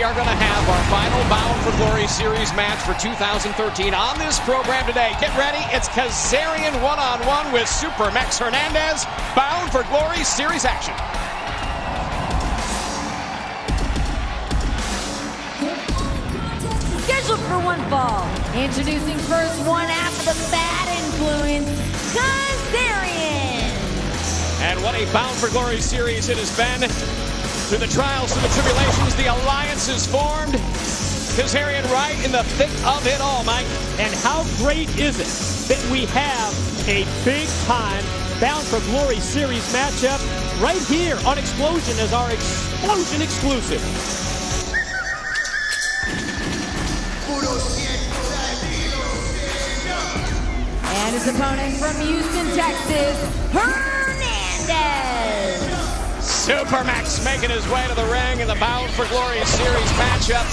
We are going to have our final Bound for Glory Series match for 2013 on this program today. Get ready. It's Kazarian one-on-one with Super Mex Hernandez. Bound for Glory Series action. Scheduled for one fall. Introducing first one after the bad influence, Kazarian. And what a Bound for Glory series it has been. Through the trials, through the tribulations, the alliance is formed. Kazarian right in the thick of it all, Mike. And how great is it that we have a big-time Bound for Glory series matchup right here on Explosion as our Explosion exclusive. And his opponent from Houston, Texas, Hernandez. Super Mex making his way to the ring in the Bound for Glory series matchup.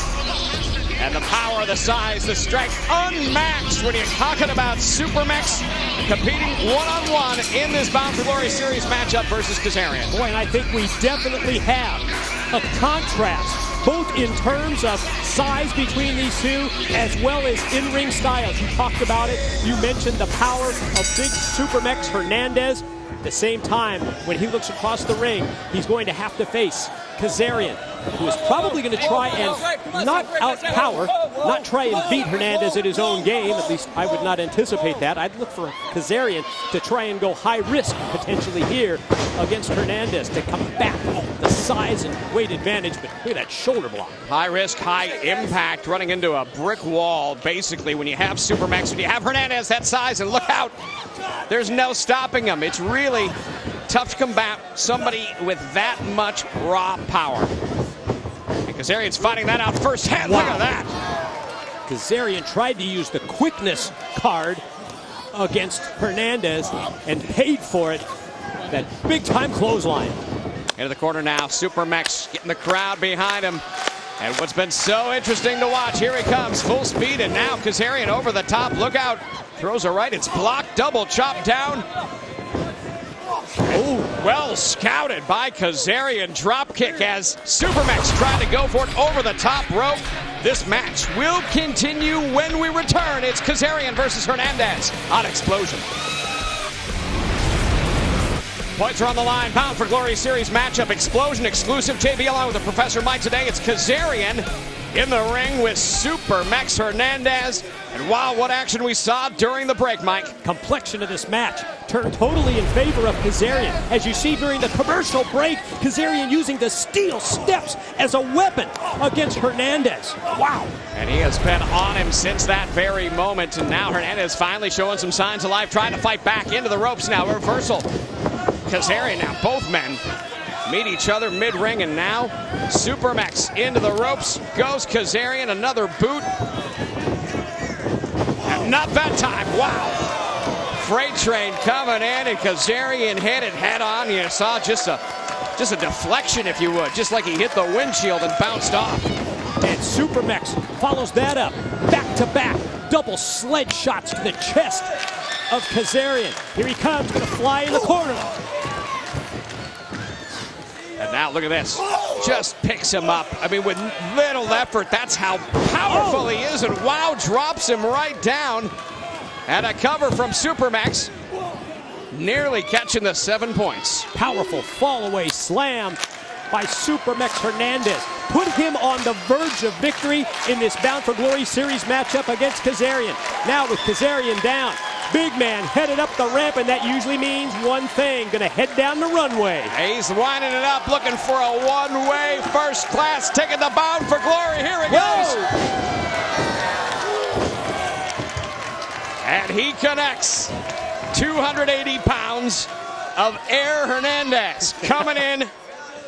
And the power, the size, the strength, unmatched when you're talking about Super Mex competing one-on-one in this Bound for Glory series matchup versus Kazarian. Boy, and I think we definitely have a contrast, both in terms of size between these two, as well as in-ring styles. You talked about it. You mentioned the power of big Super Mex Hernandez. At the same time, when he looks across the ring, he's going to have to face Kazarian, who is probably going to try and not outpower, not try and beat Hernandez at his own game. At least I would not anticipate that. I'd look for Kazarian to try and go high risk potentially here against Hernandez to combat the size and weight advantage. But look at that shoulder block. High risk, high impact, running into a brick wall, basically, when you have Super Mex, when you have Hernandez that size, and look out, there's no stopping him. It's really tough to combat somebody with that much raw power. And Kazarian's finding that out firsthand. Wow. Look at that. Kazarian tried to use the quickness card against Hernandez and paid for it. That big-time clothesline. Into the corner now, Super Mex getting the crowd behind him. And what's been so interesting to watch, here he comes, full speed, and now Kazarian over the top. Look out, throws a right, it's blocked, double chop down. Oh, well scouted by Kazarian. Drop kick as Super Mex trying to go for it over the top rope. This match will continue when we return. It's Kazarian versus Hernandez on Explosion. Points are on the line. Bound for Glory series matchup. Explosion exclusive. JB along with the Professor Mike today. It's Kazarian in the ring with Super Mex Hernandez. And wow, what action we saw during the break, Mike. Complexion of this match turned totally in favor of Kazarian. As you see during the commercial break, Kazarian using the steel steps as a weapon against Hernandez. Wow. And he has been on him since that very moment. And now Hernandez finally showing some signs of life, trying to fight back into the ropes now. Reversal. Kazarian now, both men meet each other mid-ring, and now Super Mex into the ropes. Goes Kazarian, another boot. And not that time, wow. Freight train coming in, and Kazarian hit it head on. You saw just a deflection, if you would, just like he hit the windshield and bounced off. And Super Mex follows that up, back-to-back, double sledge shots to the chest of Kazarian. Here he comes, gonna fly in the corner. And now look at this, just picks him up. I mean, with little effort, that's how powerful he is. And wow, drops him right down. And a cover from Super Mex, nearly catching the 7 points. Powerful fall-away slam by Super Mex Hernandez. Put him on the verge of victory in this Bound for Glory series matchup against Kazarian. Now with Kazarian down, big man headed up the ramp, and that usually means one thing, gonna head down the runway. He's winding it up, looking for a one-way first class ticket to Bound for Glory. Here it goes. And he connects. 280 pounds of Air Hernandez coming in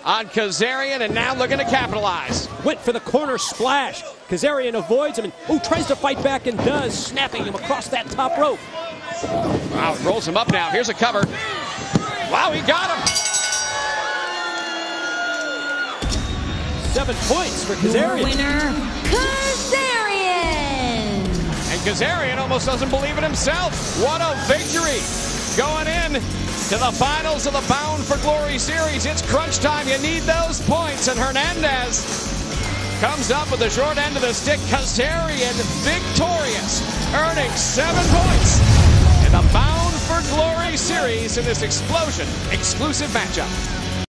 on Kazarian, and now looking to capitalize. Went for the corner splash. Kazarian avoids him and tries to fight back, and does, snapping him across that top rope. Wow, rolls him up now. Here's a cover. Wow, he got him. 7 points for Kazarian. Winner, Kazarian. And Kazarian almost doesn't believe it himself. What a victory. Going in to the finals of the Bound for Glory series. It's crunch time. You need those points. And Hernandez comes up with the short end of the stick. Kazarian victorious, earning 7 points in the Bound for Glory series in this Explosion exclusive matchup.